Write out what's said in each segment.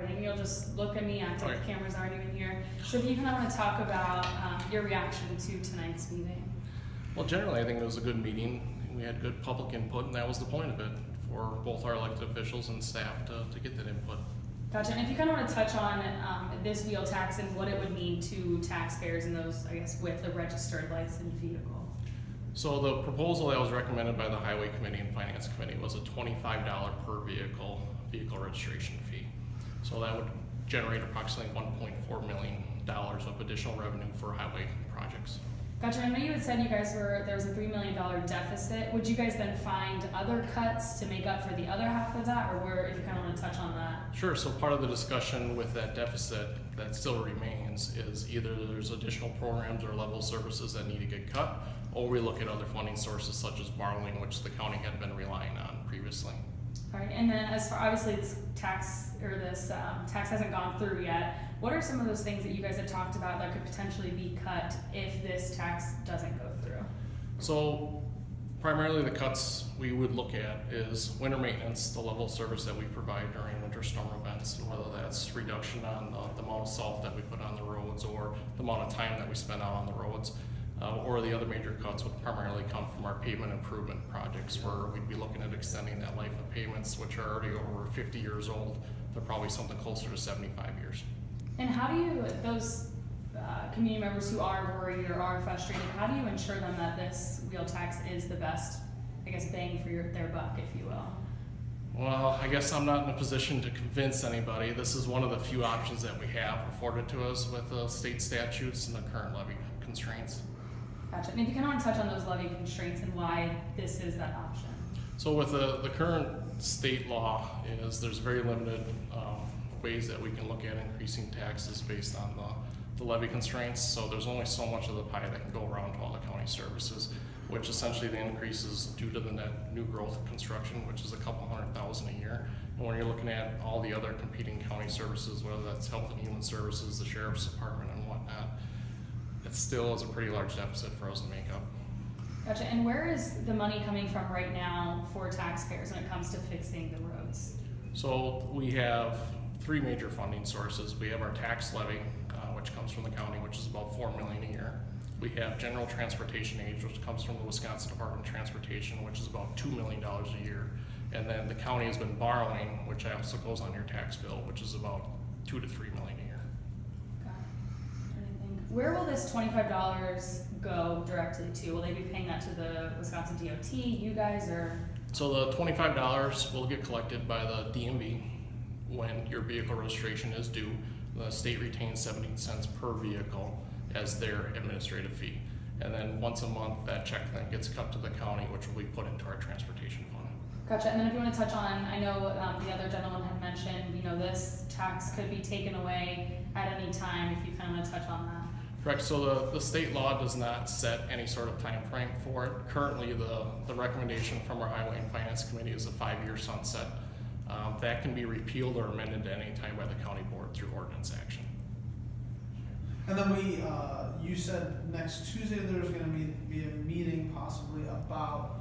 And you'll just look at me, act like Okay. the cameras aren't even here. So if you kind of want to talk about your reaction to tonight's meeting. Well, generally, I think it was a good meeting. We had good public input, and that was the point of it, for both our elected officials and staff to get that input. Gotcha. And if you kind of want to touch on this wheel tax and what it would mean to taxpayers and those, I guess, with a registered licensed vehicle. So the proposal that was recommended by the Highway Committee and Finance Committee was a $25 per vehicle registration fee. So that would generate approximately $1.4 million of additional revenue for highway projects. Gotcha. I know you had said there was a $3 million deficit. Would you guys then find other cuts to make up for the other half of that, or if you kind of want to touch on that? Sure. So part of the discussion with that deficit that still remains is either there's additional programs or level services that need to get cut, or we look at other funding sources such as borrowing, which the county had been relying on previously. All right, and then as far, obviously this tax hasn't gone through yet. What are some of those things that you guys have talked about that could potentially be cut if this tax doesn't go through? So primarily the cuts we would look at is winter maintenance, the level of service that we provide during winter storm events, and whether that's reduction on the amount of salt that we put on the roads or the amount of time that we spend out on the roads. Or the other major cuts would primarily come from our pavement improvement projects, where we'd be looking at extending that life of pavements, which are already over 50 years old, to probably something closer to 75 years. And how do you, those community members who are worried or are frustrated, how do you ensure them that this wheel tax is the best, I guess, bang for their buck, if you will? Well, I guess I'm not in a position to convince anybody. This is one of the few options that we have afforded to us with the state statutes and the current levy constraints. Gotcha. And if you kind of want to touch on those levy constraints and why this is that option. So with the current state law is there's very limited ways that we can look at increasing taxes based on the levy constraints. So there's only so much of the pie that can go around to all the county services, which essentially the increase is due to the net new growth of construction, which is a couple $100,000 a year. And when you're looking at all the other competing county services, whether that's health and human services, the sheriff's department and whatnot, it still is a pretty large deficit for us to make up. Gotcha. And where is the money coming from right now for taxpayers when it comes to fixing the roads? So we have three major funding sources. We have our tax levy, which comes from the county, which is about $4 million a year. We have general transportation aid, which comes from the Wisconsin Department of Transportation, which is about $2 million a year. And then the county has been borrowing, which also goes on your tax bill, which is about $2 to $3 million a year. Got it. Where will this $25 go directly to? Will they be paying that to the Wisconsin DOT, you guys, or? So the $25 will get collected by the DMV when your vehicle registration is due. The state retains 17 cents per vehicle as their administrative fee. And then once a month, that check then gets cut to the county, which will be put into our transportation fund. Gotcha. And then if you want to touch on, I know the other gentleman had mentioned, this tax could be taken away at any time, if you kind of want to touch on that. Correct. So the state law does not set any sort of time frame for it. Currently, the recommendation from our Highway and Finance Committee is a 5-year sunset. That can be repealed or amended at any time by the county board through ordinance action. And then you said next Tuesday there's going to be a meeting possibly about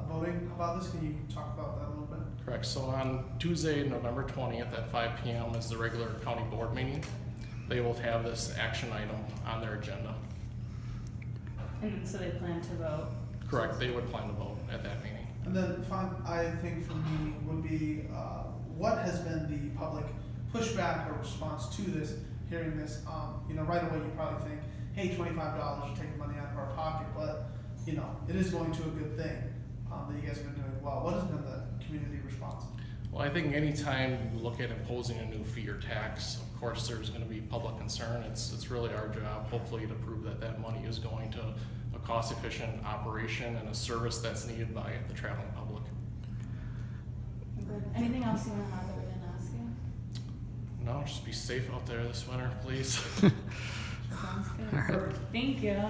voting about this. Can you talk about that a little bit? Correct. So on Tuesday, November 20th at 5 p.m. is the regular county board meeting. They will have this action item on their agenda. And so they plan to vote? Correct. They would plan to vote at that meeting. And then I think for me would be what has been the public pushback or response to this, hearing this? Right away you probably think, hey, $25, you're taking money out of our pocket, but it is going to a good thing that you guys have been doing well. What has been the community response? Well, I think anytime you look at imposing a new fee or tax, of course there's going to be public concern. It's really our job, hopefully, to prove that money is going to a cost-efficient operation and a service that's needed by the traveling public. Anything else you want to add that we didn't ask you? No, just be safe out there this winter, please. Sounds good. Thank you.